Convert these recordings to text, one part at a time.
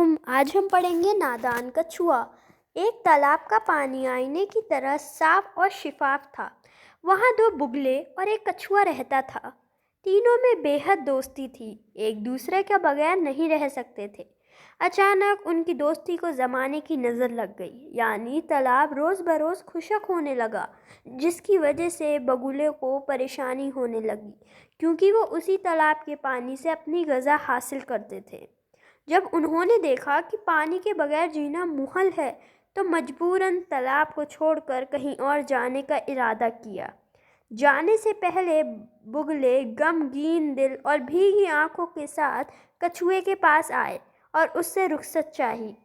आज हम पढ़ेंगे नादान कछुआ। एक तालाब का पानी आईने की तरह साफ और शिफाफ था। वहाँ दो बुगले और एक कछुआ रहता था। तीनों में बेहद दोस्ती थी, एक दूसरे के बगैर नहीं रह सकते थे। अचानक उनकी दोस्ती को ज़माने की नज़र लग गई, यानी तालाब रोज़ बरोज़ खुशक होने लगा, जिसकी वजह से बगुले को परेशानी होने लगी, क्योंकि वो उसी तालाब के पानी से अपनी ग़िज़ा हासिल करते थे। जब उन्होंने देखा कि पानी के बगैर जीना मुहाल है, तो मजबूरन तालाब को छोड़कर कहीं और जाने का इरादा किया। जाने से पहले बुगले गमगीन दिल और भीगी आंखों के साथ कछुए के पास आए और उससे रुखसत चाही।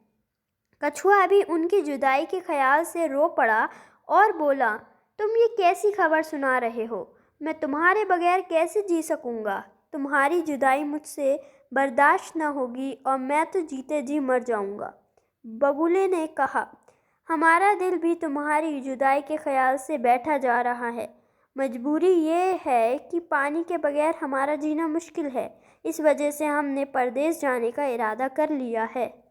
कछुआ अभी उनकी जुदाई के ख्याल से रो पड़ा और बोला, तुम ये कैसी खबर सुना रहे हो? मैं तुम्हारे बगैर कैसे जी सकूंगा? तुम्हारी जुदाई मुझसे बर्दाश्त न होगी और मैं तो जीते जी मर जाऊंगा। बगुले ने कहा, हमारा दिल भी तुम्हारी जुदाई के ख्याल से बैठा जा रहा है। मजबूरी ये है कि पानी के बगैर हमारा जीना मुश्किल है, इस वजह से हमने परदेश जाने का इरादा कर लिया है।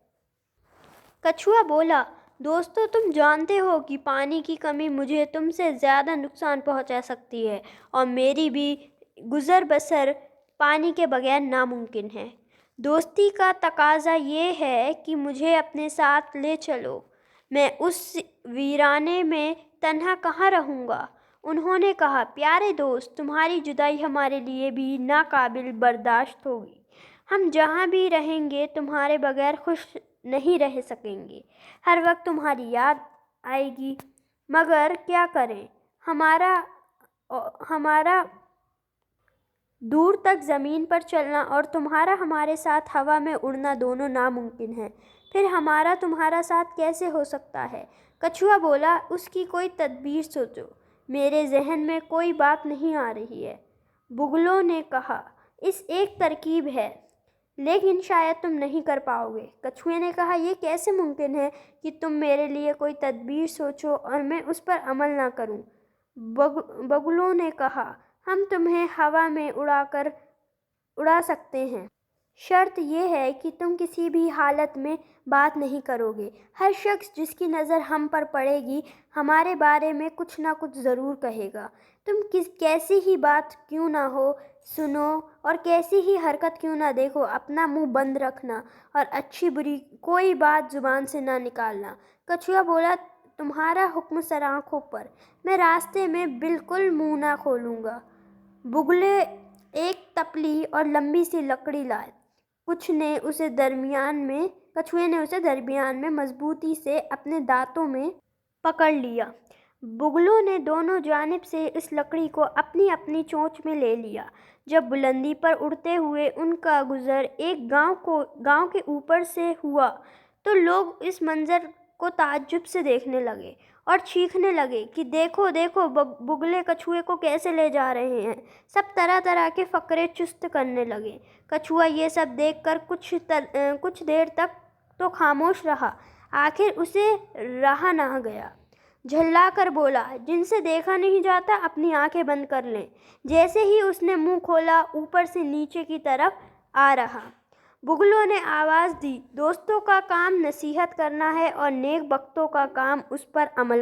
कछुआ बोला, दोस्तों, तुम जानते हो कि पानी की कमी मुझे तुमसे ज़्यादा नुकसान पहुंचा सकती है और मेरी भी गुज़र बसर पानी के बगैर नामुमकिन है। दोस्ती का तकाजा ये है कि मुझे अपने साथ ले चलो। मैं उस वीराने में तन्हा कहाँ रहूँगा। उन्होंने कहा, प्यारे दोस्त, तुम्हारी जुदाई हमारे लिए भी नाकाबिल बर्दाश्त होगी। हम जहाँ भी रहेंगे तुम्हारे बगैर खुश नहीं रह सकेंगे। हर वक्त तुम्हारी याद आएगी, मगर क्या करें, हमारा दूर तक ज़मीन पर चलना और तुम्हारा हमारे साथ हवा में उड़ना दोनों नामुमकिन है। फिर हमारा तुम्हारा साथ कैसे हो सकता है? कछुआ बोला, उसकी कोई तदबीर सोचो। मेरे जहन में कोई बात नहीं आ रही है। बुगलों ने कहा, इस एक तरकीब है, लेकिन शायद तुम नहीं कर पाओगे। कछुए ने कहा, यह कैसे मुमकिन है कि तुम मेरे लिए कोई तदबीर सोचो और मैं उस पर अमल ना करूं? बगुलों ने कहा, हम तुम्हें हवा में उड़ा सकते हैं। शर्त यह है कि तुम किसी भी हालत में बात नहीं करोगे। हर शख्स जिसकी नज़र हम पर पड़ेगी हमारे बारे में कुछ ना कुछ ज़रूर कहेगा। तुम कैसी ही बात क्यों ना हो सुनो और कैसी ही हरकत क्यों ना देखो, अपना मुंह बंद रखना और अच्छी बुरी कोई बात ज़ुबान से ना निकालना। कछुआ बोला, तुम्हारा हुक्म सर आँखों पर। मैं रास्ते में बिल्कुल मुंह ना खोलूँगा। बुगले एक तपली और लंबी सी लकड़ी लाए। कछुए ने उसे दरमियान में मजबूती से अपने दांतों में पकड़ लिया। बुगलों ने दोनों जानिब से इस लकड़ी को अपनी अपनी चोंच में ले लिया। जब बुलंदी पर उड़ते हुए उनका गुजर एक गांव के ऊपर से हुआ, तो लोग इस मंजर को ताज्जुब से देखने लगे और चीखने लगे कि देखो देखो, बुगले कछुए को कैसे ले जा रहे हैं। सब तरह तरह के फकरे चुस्त करने लगे। कछुआ ये सब देखकर कुछ देर तक तो खामोश रहा। आखिर उसे रहा ना गया। झल्ला कर बोला, जिनसे देखा नहीं जाता अपनी आंखें बंद कर लें। जैसे ही उसने मुंह खोला, ऊपर से नीचे की तरफ आ रहा। बुगलों ने आवाज़ दी, दोस्तों का काम नसीहत करना है और नेक बख्तों का काम उस पर अमल